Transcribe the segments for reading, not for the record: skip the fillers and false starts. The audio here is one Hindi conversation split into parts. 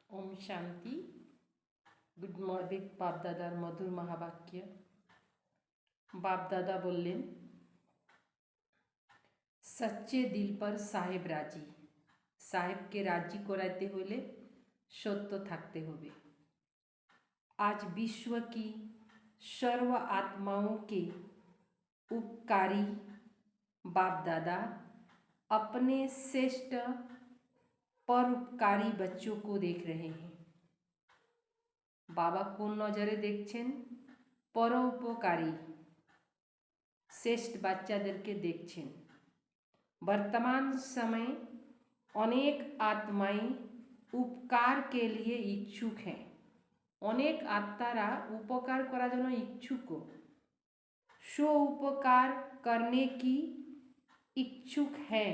ओम शांति। गुड मॉर्निंग बाप दादार मधुर महावाक्य। बाप दादा बोलें, सच्चे दिल पर साहेब राजी। साहेब के राजी कराते होले सत्य थाकते होबे। आज विश्व की सर्व आत्माओं के उपकारी बाप दादा अपने श्रेष्ठ परोपकारी बच्चों को देख रहे हैं। बाबा कोन नजरे देखছেন? परोपकारी श्रेष्ठ বাচ্চাদেরকে দেখছেন। वर्तमान समय अनेक आत्माएं उपकार के लिए इच्छुक हैं। अनेक आत्मारा उपकार करार जन्य इच्छुक, स्व उपकार करने की इच्छुक है,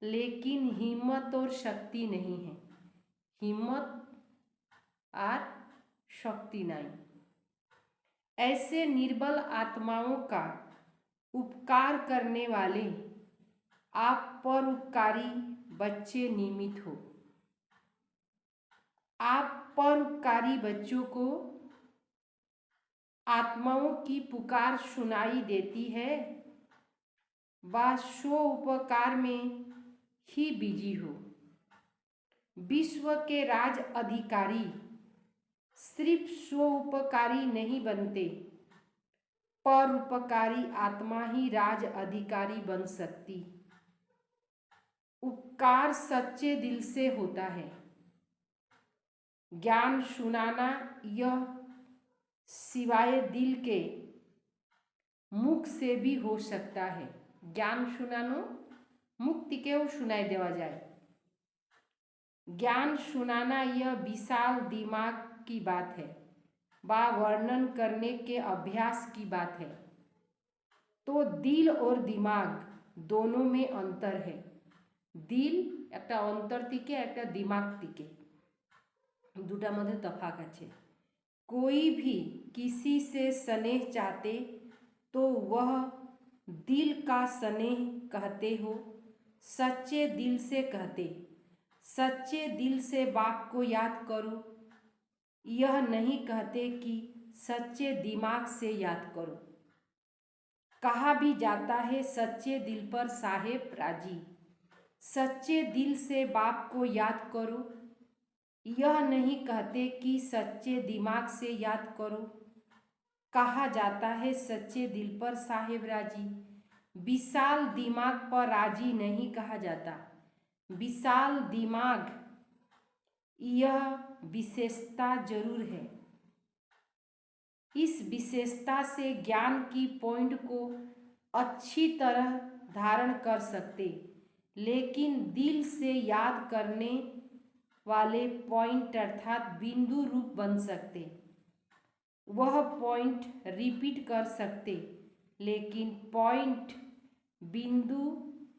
लेकिन हिम्मत और शक्ति नहीं है। हिम्मत और शक्ति नहीं। ऐसे निर्बल आत्माओं का उपकार करने वाले आप परोपकारी बच्चे निमित्त हो। आप परोपकारी बच्चों को आत्माओं की पुकार सुनाई देती है, वह स्व उपकार में ही बिजी हो। विश्व के राज अधिकारी सिर्फ स्व उपकारी नहीं बनते, परोपकारी आत्मा ही राज अधिकारी बन सकती। उपकार सच्चे दिल से होता है। ज्ञान सुनाना यह सिवाय दिल के मुख से भी हो सकता है। ज्ञान सुनानो मुक्ति के सुनाई देवा जाए। ज्ञान सुनाना यह विशाल दिमाग की बात है, व वर्णन करने के अभ्यास की बात है। तो दिल और दिमाग दोनों में अंतर है। दिल एक अंतर थेके एक दिमाग थेके दुटार मध्य तफात है। कोई भी किसी से स्नेह चाहते तो वह दिल का स्नेह कहते हो, सच्चे दिल से कहते। सच्चे दिल से बाप को याद करो, यह नहीं कहते कि सच्चे दिमाग से याद करो। कहा भी जाता है सच्चे दिल पर साहेब राजी। सच्चे दिल से बाप को याद करो, यह नहीं कहते कि सच्चे दिमाग से याद करो। कहा जाता है सच्चे दिल पर साहेब राजी। विशाल दिमाग पर राजी नहीं कहा जाता। विशाल दिमाग यह विशेषता जरूर है। इस विशेषता से ज्ञान की पॉइंट को अच्छी तरह धारण कर सकते, लेकिन दिल से याद करने वाले पॉइंट अर्थात बिंदु रूप बन सकते। वह पॉइंट रिपीट कर सकते, लेकिन पॉइंट बिंदु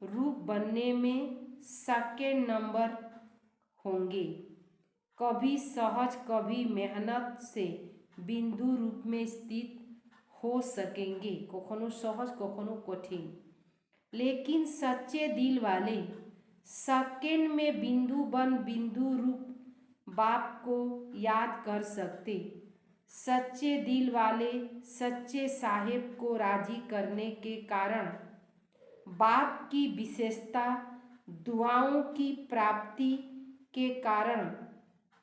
रूप बनने में सेकेंड नंबर होंगे। कभी सहज कभी मेहनत से बिंदु रूप में स्थित हो सकेंगे, कखनो सहज कखनो कठिन। लेकिन सच्चे दिल वाले सेकेंड में बिंदु रूप बाप को याद कर सकते। सच्चे दिल वाले सच्चे साहेब को राजी करने के कारण बाप की विशेषता दुआओं की प्राप्ति के कारण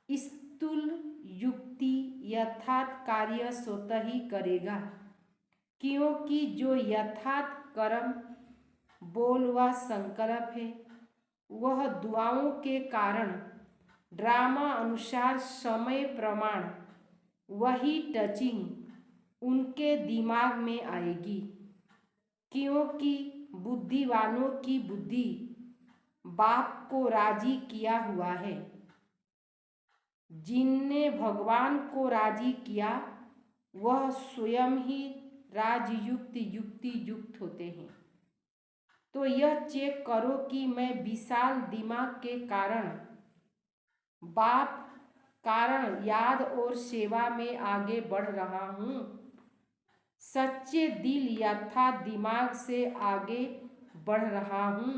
स्थूल युक्ति यथार्थ कार्य स्वतः ही करेगा, क्योंकि जो यथार्थ कर्म बोल व संकल्प है वह दुआओं के कारण ड्रामा अनुसार समय प्रमाण वही टचिंग उनके दिमाग में आएगी, क्योंकि बुद्धिवानों की बुद्धि बाप को राजी किया हुआ है। जिनने भगवान को राजी किया वह स्वयं ही राजयुक्त युक्ति युक्त होते हैं। तो यह चेक करो कि मैं विशाल दिमाग के कारण बाप कारण याद और सेवा में आगे बढ़ रहा हूँ। सच्चे दिल यथार्थ दिमाग से आगे बढ़ रहा हूँ।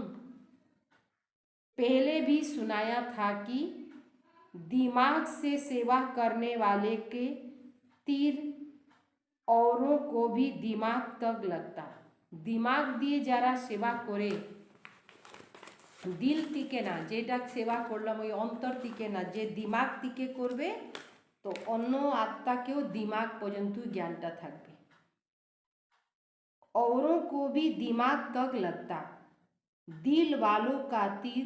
पहले भी सुनाया था कि दिमाग से सेवा करने वाले के तीर औरों को भी दिमाग तक लगता। दिमाग দিয়ে যারা সেবা করে দিল থেকে না, যেটা সেবা করলাম ওই অন্তর থেকে না, যে দিমাগ থেকে করবে তো অন্য আত্মাকেও দিমাগ পর্যন্ত জ্ঞানটা থাকবে। औरों को भी दिमाग तक लगता, दिल वालों का तीर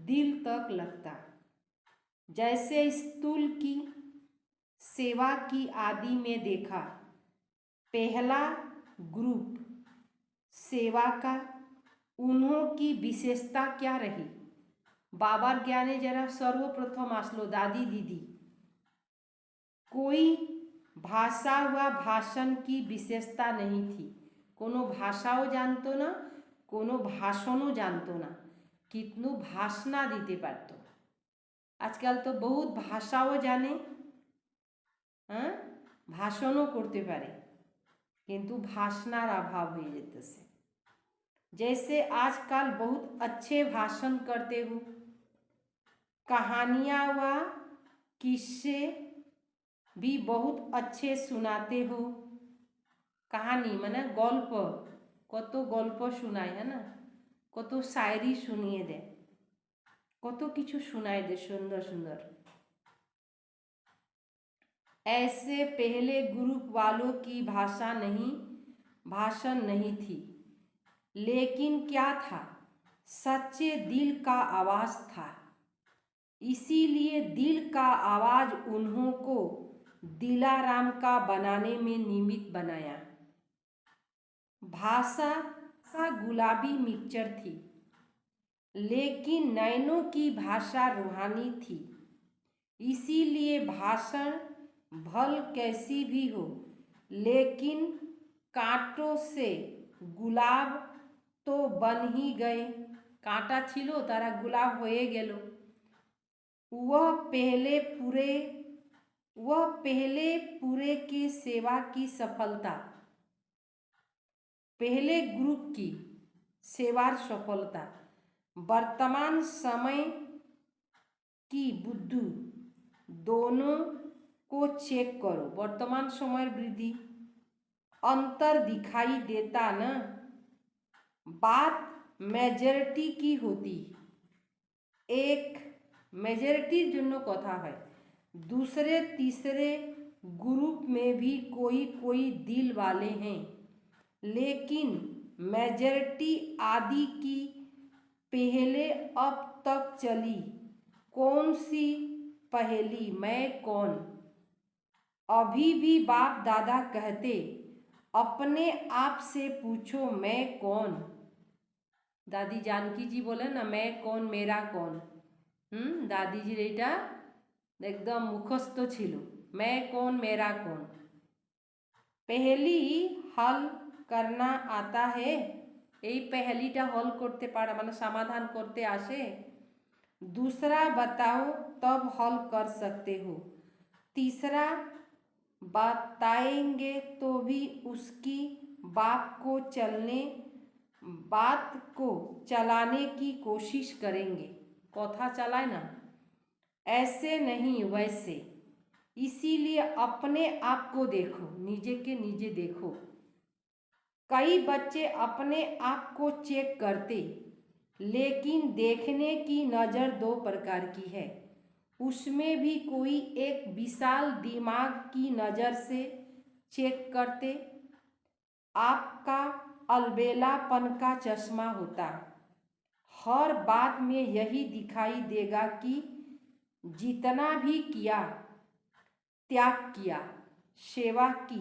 दिल तक लगता। जैसे स्थूल की सेवा की आदि में देखा, पहला ग्रुप सेवा का उन्हों की विशेषता क्या रही। बाबार ज्ञाने जरा सर्वप्रथम आसलो दादी दीदी, कोई भाषा व भाषण की विशेषता नहीं थी। कोनो भाषाओ जानतो ना, कोनो भाषणों जानतो ना, कितनु भाषणा दीते पारतो। आजकल तो बहुत भाषाओ जाने, हाँ भाषणों करते पारे, किंतु भाषणार अभाव हो जेतेছে। जैसे आजकल बहुत अच्छे भाषण करते हो, कहानियाँ व किस्से भी बहुत अच्छे सुनाते हो। कहानी माने गल्प, कत गल्प शोनाय है ना, कत शायरी शुनिए दे, कत किछु शोनाय दे सुंदर सुंदर। ऐसे पहले ग्रुप वालों की भाषण नहीं थी, लेकिन क्या था, सच्चे दिल का आवाज़ था। इसीलिए दिल का आवाज़ उन्हों को दिलाराम का बनाने में निमित्त बनाया। भाषा गुलाबी मिक्सचर थी, लेकिन नैनों की भाषा रूहानी थी। इसीलिए भाषण भल कैसी भी हो, लेकिन कांटों से गुलाब तो बन ही गए। कांटा छिलो तारा गुलाब होए गेलो। वह पहले पूरे की सेवा की सफलता, पहले ग्रुप की सेवार सफलता, वर्तमान समय की बुद्धि दोनों को चेक करो। वर्तमान समय वृद्धि अंतर दिखाई देता न। बात मेजॉरिटी की होती, एक मेजॉरिटीर जन्य कथा है, दूसरे तीसरे ग्रुप में भी कोई कोई दिल वाले हैं, लेकिन मेजॉरिटी आदि की पहले अब तक चली। कौन सी पहेली, मैं कौन। अभी भी बाप दादा कहते, अपने आप से पूछो मैं कौन। दादी जानकी जी बोले ना, मैं कौन मेरा कौन। दादी जी एटा एकदम मुखस्थ छिलो, मैं कौन मेरा कौन। पहली हल करना आता है, এই पहलीटा हल करते पारा माने समाधान करते आसे। दूसरा बताओ तब हल कर सकते हो। तीसरा बताएंगे तो भी उसकी बात को चलाने की कोशिश करेंगे। कथा चलाए ना, ऐसे नहीं वैसे। इसीलिए अपने आप को देखो, निजे के निजे देखो। कई बच्चे अपने आप को चेक करते, लेकिन देखने की नज़र दो प्रकार की है। उसमें भी कोई एक विशाल दिमाग की नज़र से चेक करते। आपका अलबेलापन का चश्मा होता, हर बात में यही दिखाई देगा कि जितना भी किया, त्याग किया, सेवा की,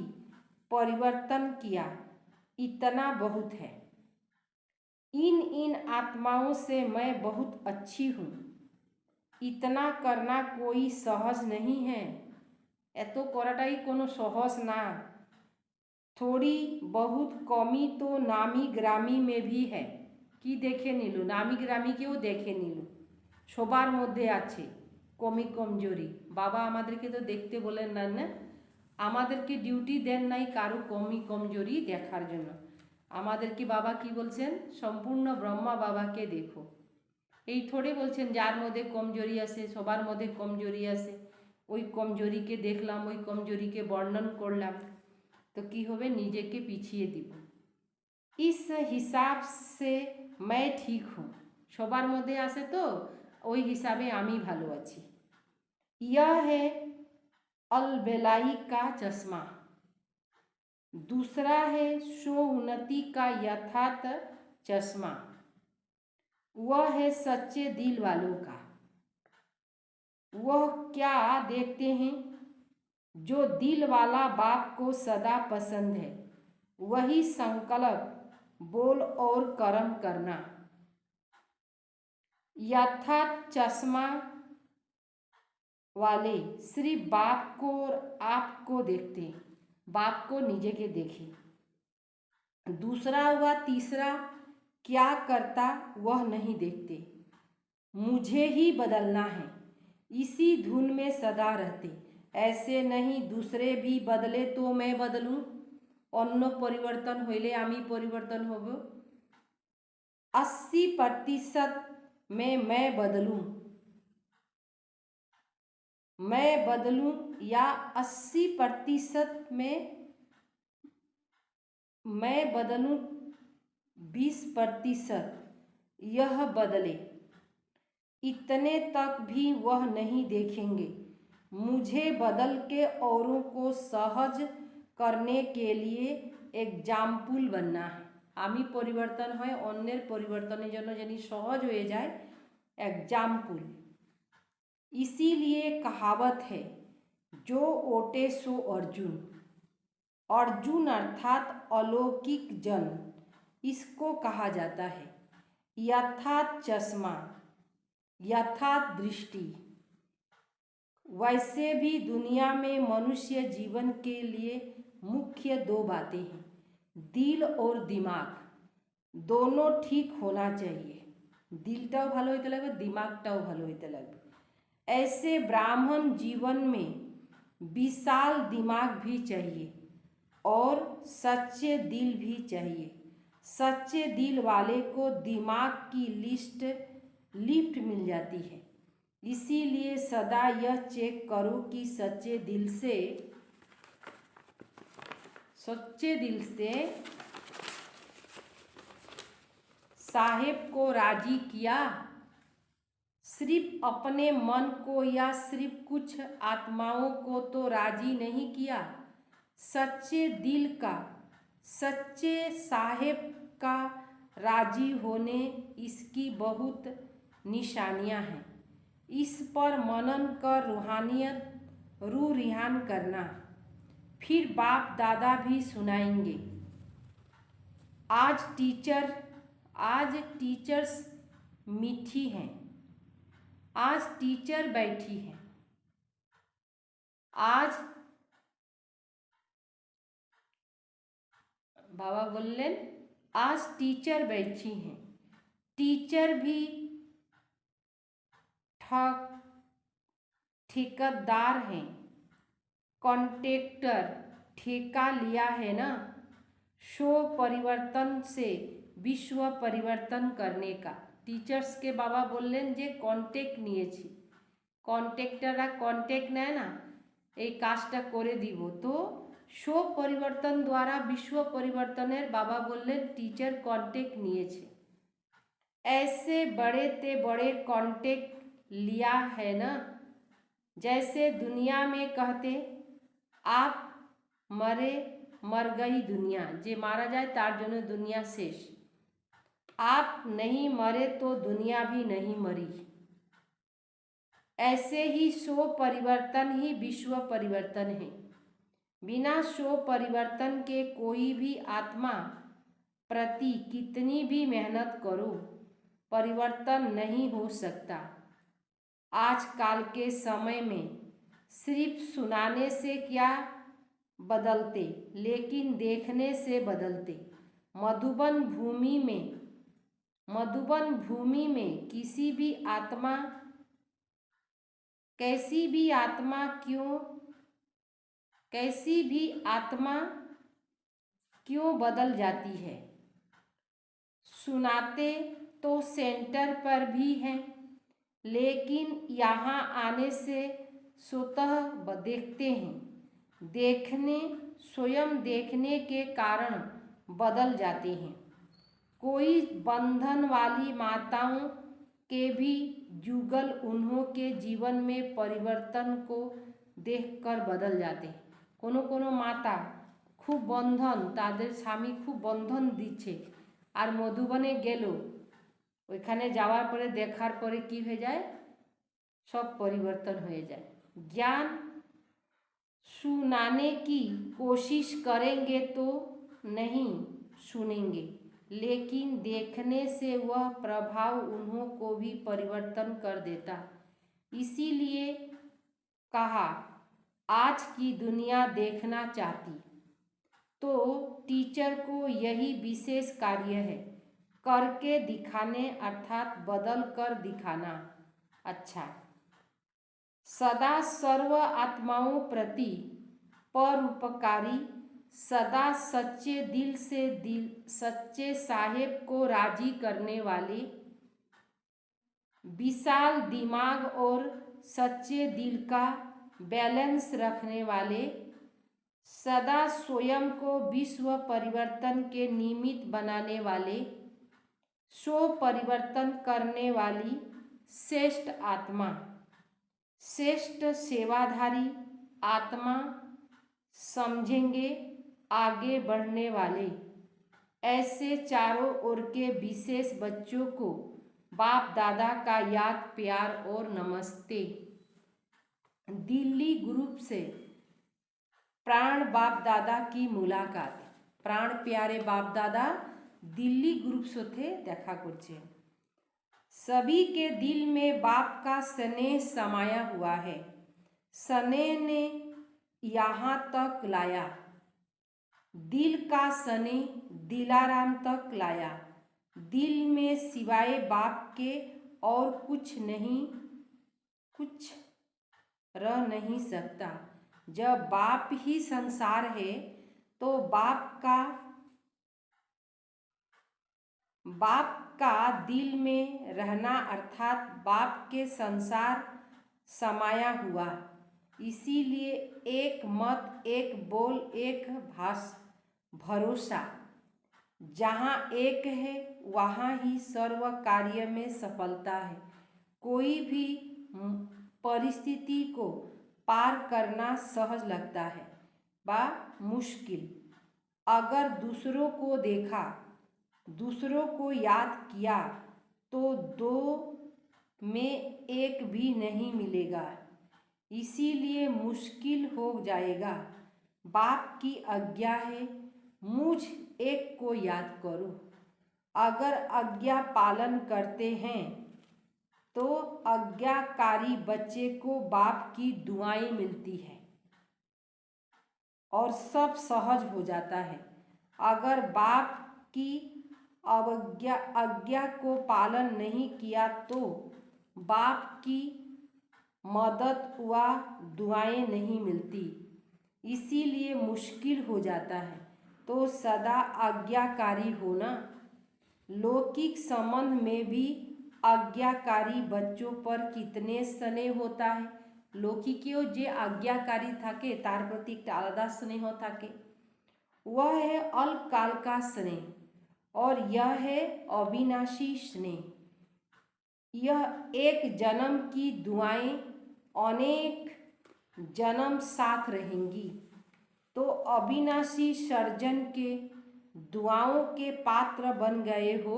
परिवर्तन किया, इतना बहुत है। इन आत्माओं से मैं बहुत अच्छी हूँ। इतना करना कोई सहज नहीं है। एतो कराटाई कोनो सहज ना। थोड़ी बहुत कमी तो नामी ग्रामी में भी है। कि देखे नीलू, नामी ग्रामी केও देखे नीलू, সবার মধ্যে আছে কমি কমজোরি। বাবা আমাদেরকে তো দেখতে বলেন না, আমাদেরকে ডিউটি দেন নাই কারো কমি কমজোরি দেখার জন্য। আমাদেরকে বাবা কি বলছেন, সম্পূর্ণ ব্রহ্মা বাবাকে দেখো। এই থোড়ে বলছেন যার মধ্যে কমজোরি আছে, সবার মধ্যে কমজোরি আছে, ওই কমজোরিকে দেখলাম, ওই কমজোরিকে বর্ণন করলাম, তো কি হবে, নিজেকে পিছিয়ে দিব। इस हिसाब से मैं ठीक हूँ, সবার মধ্যে আছে তো ওই হিসাবে আমি ভালো আছি। यह है अलबेलाई का चश्मा, दूसरा है शोउन्नति का यथार्थ चश्मा, वह है सच्चे दिल वालों का। वह क्या देखते हैं, जो दिल वाला बाप को सदा पसंद है वही संकल्प बोल और कर्म करना। यथार्थ चश्मा वाले सिर्फ बाप को और आपको देखते, बाप को निजे के देखे। दूसरा हुआ तीसरा, क्या करता वह नहीं देखते, मुझे ही बदलना है, इसी धुन में सदा रहते। ऐसे नहीं दूसरे भी बदले तो मैं बदलूं, अन्य परिवर्तन होइले आमी परिवर्तन होब। 80% में मैं बदलूं या 80% में मैं बदलूं, 20% यह बदले, इतने तक भी वह नहीं देखेंगे। मुझे बदल के औरों को सहज करने के लिए एग्जाम्पल बनना है। आमी परिवर्तन है अन्येर परिवर्तनेर जन्य जानी सहज हो जाए, एग्जाम्पल। इसीलिए कहावत है, जो ओटे सो अर्जुन, अर्जुन अर्थात अलौकिक जन, इसको कहा जाता है। यथार्थ चश्मा, यथार्थ दृष्टि। वैसे भी दुनिया में मनुष्य जीवन के लिए मुख्य 2 बातें हैं, दिल और दिमाग, दोनों ठीक होना चाहिए। दिलटाও ভালো হইতে লাগবে, दिमागটাও ভালো হইতে লাগবে। ऐसे ब्राह्मण जीवन में विशाल दिमाग भी चाहिए और सच्चे दिल भी चाहिए। सच्चे दिल वाले को दिमाग की लिफ्ट मिल जाती है। इसीलिए सदा यह चेक करो कि सच्चे दिल से साहेब को राजी किया, सिर्फ अपने मन को या सिर्फ कुछ आत्माओं को तो राजी नहीं किया। सच्चे दिल का, सच्चे साहेब का राजी होने इसकी बहुत निशानियां हैं। इस पर मनन कर रूहानियत रूह रिहान करना, फिर बाप दादा भी सुनाएंगे। आज टीचर्स मीठी हैं, आज टीचर बैठी हैं, आज बाबा बोलें आज टीचर बैठी हैं। टीचर भी ठेकेदार हैं, कॉन्ट्रैक्टर ठेका लिया है ना, शो परिवर्तन से विश्व परिवर्तन करने का। टीचर्स के बाबा बोलें जे कन्ट्रैक्ट निয়েছি, कन्ट्रैक्टरরা कन्ट्रैक्ट নেয় না, এই কাজটা করে দিব, তো শো পরিবর্তন দ্বারা विश्व परिवर्तনের बाबा बोलें टीचर कन्ट्रैक्ट নিয়েছে। ऐसे बड़े ते बड़े कॉन्ट्रैक्ट लिया है ना, जैसे दुनिया में कहते आप मरे मर गई दुनिया, जे मारा जाए तार जन्य दुनिया शेष, आप नहीं मरे तो दुनिया भी नहीं मरी। ऐसे ही शो परिवर्तन ही विश्व परिवर्तन है। बिना शो परिवर्तन के कोई भी आत्मा प्रति कितनी भी मेहनत करो परिवर्तन नहीं हो सकता। आजकल के समय में सिर्फ सुनाने से क्या बदलते, लेकिन देखने से बदलते। मधुबन भूमि में कैसी भी आत्मा क्यों बदल जाती है। सुनाते तो सेंटर पर भी हैं, लेकिन यहाँ आने से स्वतः देखते हैं। स्वयं देखने के कारण बदल जाते हैं। कोई बंधन वाली माताओं के भी जुगल उन्हों के जीवन में परिवर्तन को देखकर बदल जाते हैं। कोनो कोनो माता खूब बंधन तादेर स्वामी खूब बंधन दिच्छे और मधुबने गेलो ओइखाने जावार परे देखार परे कि हो जाए सब परिवर्तन हो जाए। ज्ञान सुनाने की कोशिश करेंगे तो नहीं सुनेंगे, लेकिन देखने से वह प्रभाव उन्हों को भी परिवर्तन कर देता। इसीलिए कहा आज की दुनिया देखना चाहती, तो टीचर को यही विशेष कार्य है, करके दिखाने अर्थात बदल कर दिखाना। अच्छा, सदा सर्व आत्माओं प्रति परोपकारी, सदा सच्चे दिल से सच्चे साहेब को राजी करने वाले, विशाल दिमाग और सच्चे दिल का बैलेंस रखने वाले, सदा स्वयं को विश्व परिवर्तन के निमित्त बनाने वाले, स्व परिवर्तन करने वाली श्रेष्ठ आत्मा, श्रेष्ठ सेवाधारी आत्मा समझेंगे आगे बढ़ने वाले। ऐसे चारों ओर के विशेष बच्चों को बाप दादा का याद प्यार और नमस्ते। दिल्ली ग्रुप से प्राण बाप दादा की मुलाकात। प्राण प्यारे बाप दादा दिल्ली ग्रुप साथे देखा करछे। सभी के दिल में बाप का स्नेह समाया हुआ है। स्नेह ने यहाँ तक लाया, दिल का स्नेह दिलाराम तक लाया। दिल में सिवाय बाप के और कुछ रह नहीं सकता। जब बाप ही संसार है तो बाप का दिल में रहना अर्थात बाप के संसार समाया हुआ। इसीलिए एक मत, एक बोल, एक भरोसा। जहाँ एक है वहाँ ही सर्व कार्य में सफलता है। कोई भी परिस्थिति को पार करना सहज लगता है व मुश्किल। अगर दूसरों को देखा, दूसरों को याद किया तो दो में एक भी नहीं मिलेगा, इसीलिए मुश्किल हो जाएगा। बाप की आज्ञा है मुझ एक को याद करो। अगर आज्ञा पालन करते हैं तो आज्ञाकारी बच्चे को बाप की दुआएं मिलती है और सब सहज हो जाता है। अगर बाप की आज्ञा को पालन नहीं किया तो बाप की मदद व दुआएं नहीं मिलती, इसीलिए मुश्किल हो जाता है। तो सदा आज्ञाकारी होना। लौकिक संबंध में भी आज्ञाकारी बच्चों पर कितने स्नेह होता है। लौकिकीय जे आज्ञाकारी थाके तार प्रति एक आलादा स्नेह थाके, वह है अल्पकाल का स्नेह और यह है अविनाशी स्नेह। यह एक जन्म की दुआएं अनेक जन्म साथ रहेंगी। तो अविनाशी सर्जन के दुआओं के पात्र बन गए हो।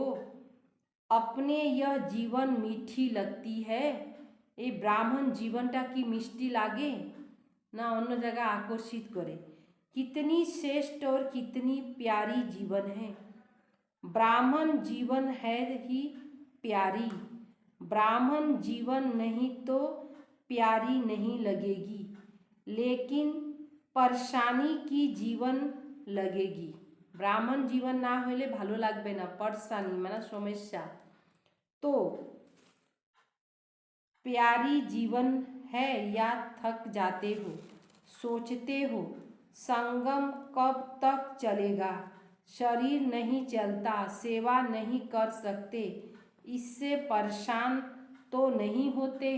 अपने यह जीवन मीठी लगती है। ये ब्राह्मण जीवनटा की मिष्टि लागे ना अन्य जगह आकर्षित करे। कितनी श्रेष्ठ और कितनी प्यारी जीवन है। ब्राह्मण जीवन है ही प्यारी। ब्राह्मण जीवन नहीं तो प्यारी नहीं लगेगी, लेकिन परेशानी की जीवन लगेगी। ब्राह्मण जीवन ना होले भालो लागबे ना, परेशानी माना समस्या। तो प्यारी जीवन है या थक जाते हो, सोचते हो संगम कब तक चलेगा, शरीर नहीं चलता, सेवा नहीं कर सकते, इससे परेशान तो नहीं होते।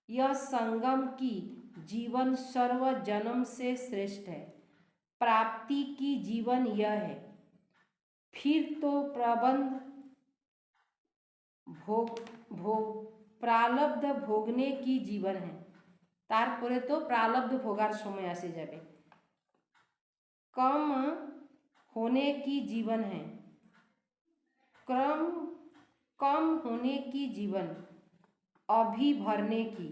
यह संगम की जीवन सर्व जन्म से श्रेष्ठ है। प्राप्ति की जीवन यह है। फिर तो प्रबंध प्रालब्ध भोगने की जीवन है। तारपरे तो प्रालब्ध भोगार समय आसे जाबे। कम होने की जीवन है। कम होने की जीवन अभी भरने की।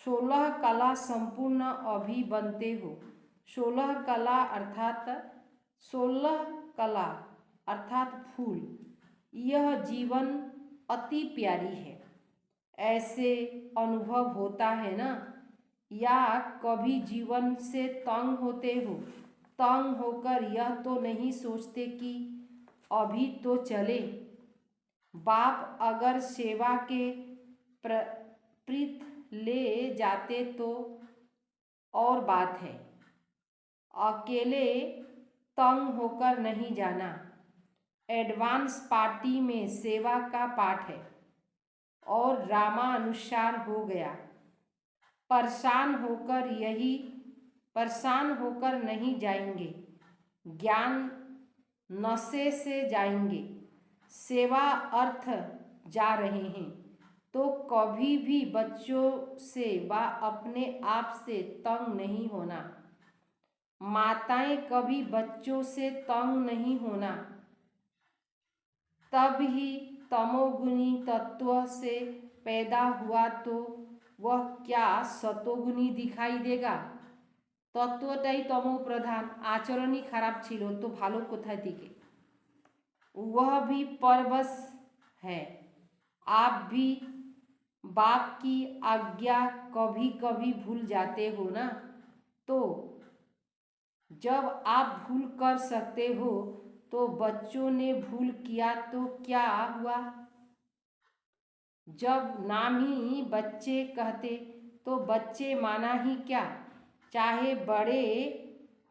16 कला संपूर्ण अभी बनते हो। 16 कला अर्थात फूल। यह जीवन अति प्यारी है। ऐसे अनुभव होता है ना? या कभी जीवन से तंग होते हो? तंग होकर यह तो नहीं सोचते कि अभी तो चले। बाप अगर सेवा के प्रीत ले जाते तो और बात है। अकेले तंग होकर नहीं जाना। एडवांस पार्टी में सेवा का पाठ है और रामानुसार हो गया। परेशान होकर नहीं जाएंगे। ज्ञान नशे से जाएंगे। सेवा अर्थ जा रहे हैं तो कभी भी बच्चों से व अपने आप से तंग नहीं होना। माताएं कभी बच्चों से तंग नहीं होना। तब ही तमोगुणी तत्व से पैदा हुआ तो वह क्या सतोगुणी दिखाई देगा? तत्वटाई तमो प्रधान। आचरण ही खराब छिलो तो भालो कोथाय दिखे? वह भी परवश है। आप भी बाप की आज्ञा कभी कभी भूल जाते हो ना? तो जब आप भूल कर सकते हो तो बच्चों ने भूल किया तो क्या हुआ? जब नाम ही बच्चे कहते तो बच्चे माना ही क्या? चाहे बड़े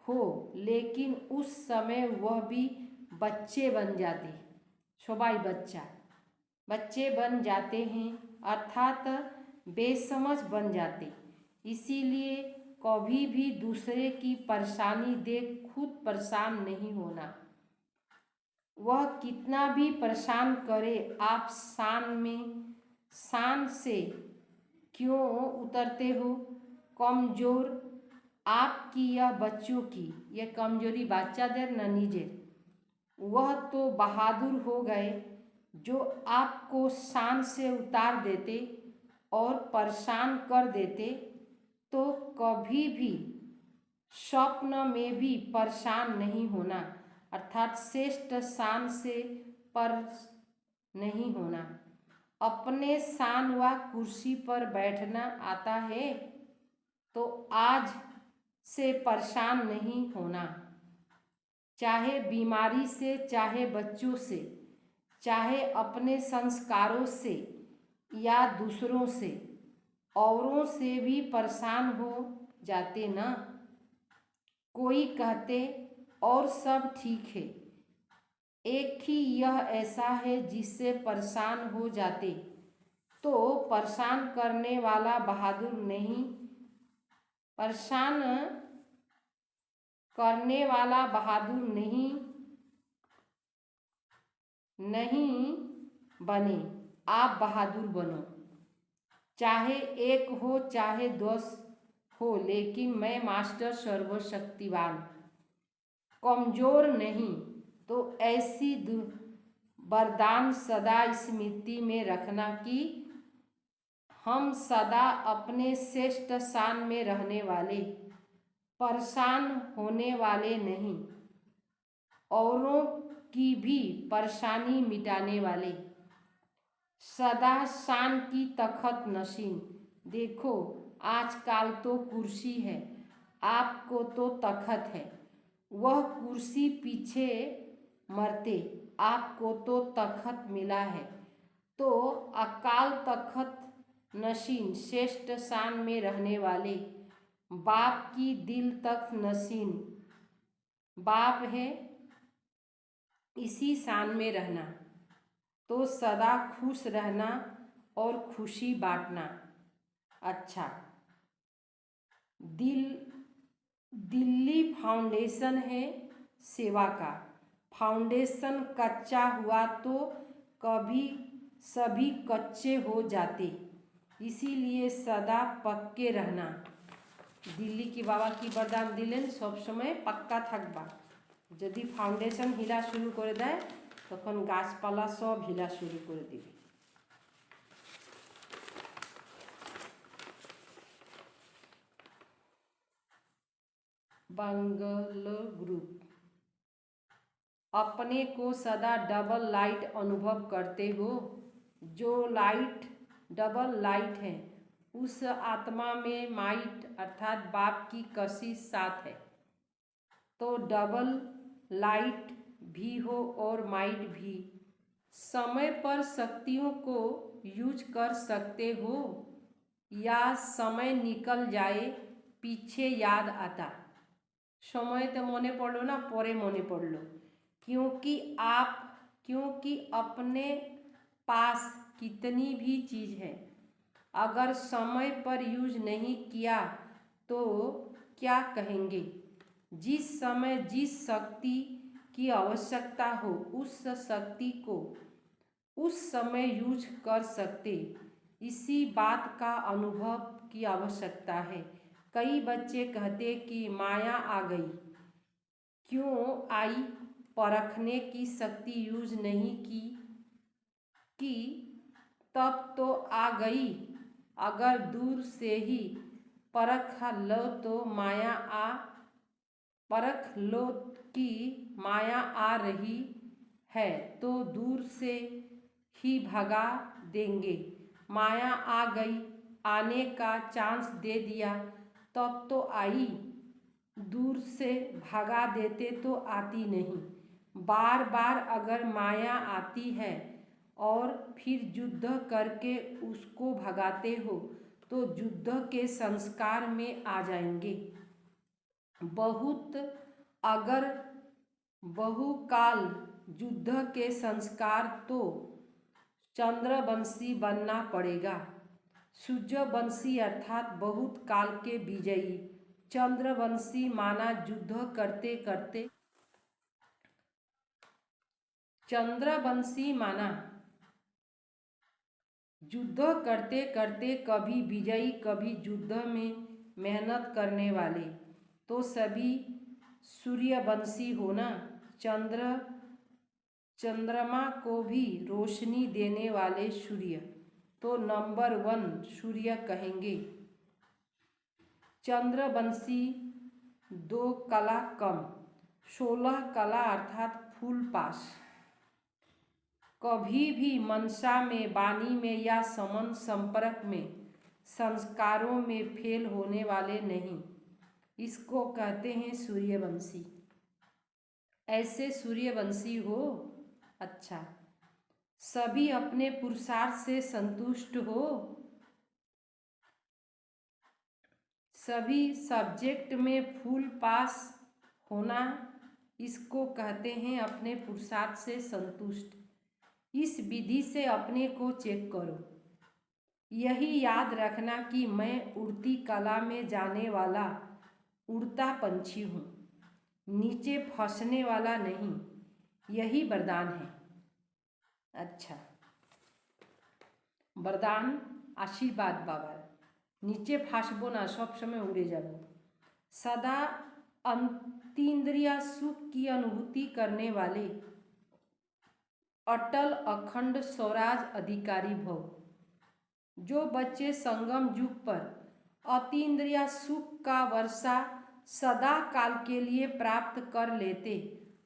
हो लेकिन उस समय वह भी बच्चे बन जाते। सबाई बच्चे बन जाते हैं अर्थात बेसमझ बन जाते। इसीलिए कभी भी दूसरे की परेशानी देख खुद परेशान नहीं होना। वह कितना भी परेशान करे आप शान से क्यों उतरते हो? कमजोर आपकी या बच्चों की यह कमजोरी बाच्चादेर न निजेर। वह तो बहादुर हो गए जो आपको शान से उतार देते और परेशान कर देते। तो कभी भी स्वप्न में भी परेशान नहीं होना अर्थात श्रेष्ठ शान से पर नहीं होना। अपने शान व कुर्सी पर बैठना आता है तो आज से परेशान नहीं होना। चाहे बीमारी से, चाहे बच्चों से, चाहे अपने संस्कारों से या दूसरों से, औरों से भी परेशान हो जाते ना। कोई कहते और सब ठीक है। एक ही यह ऐसा है जिससे परेशान हो जाते। तो परेशान करने वाला बहादुर नहीं, परेशान करने वाला बहादुर नहीं बने। आप बहादुर बनो। चाहे एक हो चाहे 10 हो लेकिन मैं मास्टर सर्वशक्तिवान। कमजोर नहीं। तो ऐसी वरदान सदा स्मृति में रखना कि हम सदा अपने श्रेष्ठ शान में रहने वाले, परेशान होने वाले नहीं, औरों की भी परेशानी मिटाने वाले, सदा शान की तखत नशीन। देखो आजकल तो कुर्सी है, आपको तो तखत है। वह कुर्सी पीछे मरते, आपको तो तखत मिला है। तो अकाल तखत नशीन श्रेष्ठ शान में रहने वाले, बाप की दिल तक नशीन बाप है। इसी शान में रहना। तो सदा खुश रहना और खुशी बांटना। अच्छा, दिल्ली फाउंडेशन है सेवा का। फाउंडेशन कच्चा हुआ तो कभी सभी कच्चे हो जाते, इसीलिए सदा पक्के रहना। दिल्ली की बाबा की वरदान दिलेन सब समय पक्का थाकबा। यदि फाउंडेशन हिला शुरू करे देय तखन गाछपाला सब हिला शुरू करे दिबे। बंगल ग्रुप, अपने को सदा डबल लाइट अनुभव करते हो। जो लाइट डबल लाइट है उस आत्मा में माइट अर्थात बाप की कशिश साथ है। तो डबल लाइट भी हो और माइट भी। समय पर शक्तियों को यूज कर सकते हो या समय निकल जाए पीछे याद आता। समय तो मने पड़लो ना परे मने पड़लो, क्योंकि अपने पास कितनी भी चीज़ है, अगर समय पर यूज नहीं किया तो क्या कहेंगे। जिस समय जिस शक्ति की आवश्यकता हो उस शक्ति को उस समय यूज कर सकते, इसी बात का अनुभव की आवश्यकता है। कई बच्चे कहते कि माया आ गई, क्यों आई परखने की शक्ति यूज नहीं की तब तो आ गई। अगर दूर से ही परख लो तो परख लो कि माया आ रही है तो दूर से ही भगा देंगे। माया आ गई, आने का चांस दे दिया तब तो आई, दूर से भगा देते तो आती नहीं। बार बार अगर माया आती है और फिर युद्ध करके उसको भगाते हो तो युद्ध के संस्कार में आ जाएंगे। अगर बहुकाल युद्ध के संस्कार तो चंद्रवंशी बनना पड़ेगा। सूर्यवंशी अर्थात बहुत काल के विजयी। चंद्रवंशी माना युद्ध करते करते, चंद्रवंशी माना युद्ध करते करते कभी विजयी कभी युद्ध में मेहनत करने वाले। तो सभी सूर्यवंशी होना। चंद्रमा को भी रोशनी देने वाले सूर्य, तो नंबर 1 सूर्य कहेंगे। चंद्रवंशी 2 कला कम, 16 कला अर्थात फुल पास। कभी भी मनसा में, वाणी में या समन संपर्क में, संस्कारों में फेल होने वाले नहीं, इसको कहते हैं सूर्यवंशी। ऐसे सूर्यवंशी हो। अच्छा, सभी अपने पुरुषार्थ से संतुष्ट हो। सभी सब्जेक्ट में फुल पास होना, इसको कहते हैं अपने पुरुषार्थ से संतुष्ट। इस विधि से अपने को चेक करो। यही याद रखना कि मैं उड़ती कला में जाने वाला उड़ता पंछी हूँ, नीचे फंसने वाला नहीं। यही वरदान है। अच्छा, वरदान आशीर्वाद बाबा, नीचे फांसबो ना, सब समय उड़े जाबो। सदा अंतीन्द्रिय सुख की अनुभूति करने वाले अटल अखंड स्वराज अधिकारी भव। जो बच्चे संगम युग पर अतीन्द्रिय सुख का वर्षा सदा काल के लिए प्राप्त कर लेते,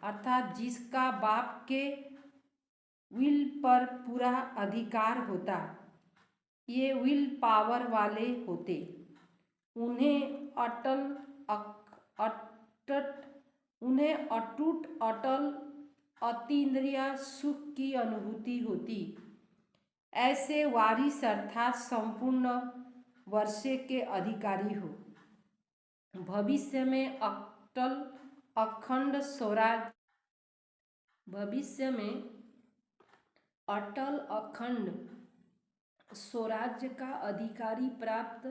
अर्थात जिसका बाप के विल पर पूरा अधिकार होता, ये विल पावर वाले होते, उन्हें अटूट अटल अतीन्द्रिय सुख की अनुभूति होती। ऐसे वारिस अर्थात संपूर्ण वर्षे के अधिकारी हो। भविष्य में अटल अखंड स्वराज, भविष्य में अटल अखंड स्वराज्य का अधिकारी प्राप्त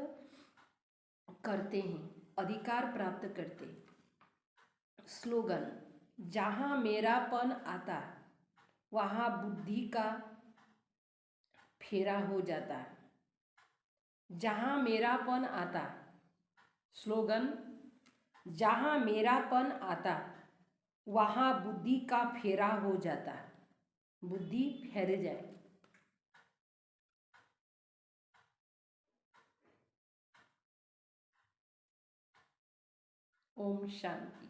करते हैं, अधिकार प्राप्त करते। स्लोगन, जहाँ मेरापन आता वहाँ बुद्धि का फेरा हो जाता है। जहाँ मेरापन आता, स्लोगन, जहाँ मेरापन आता वहाँ बुद्धि का फेरा हो जाता, बुद्धि फेर जाए। ओम शांति।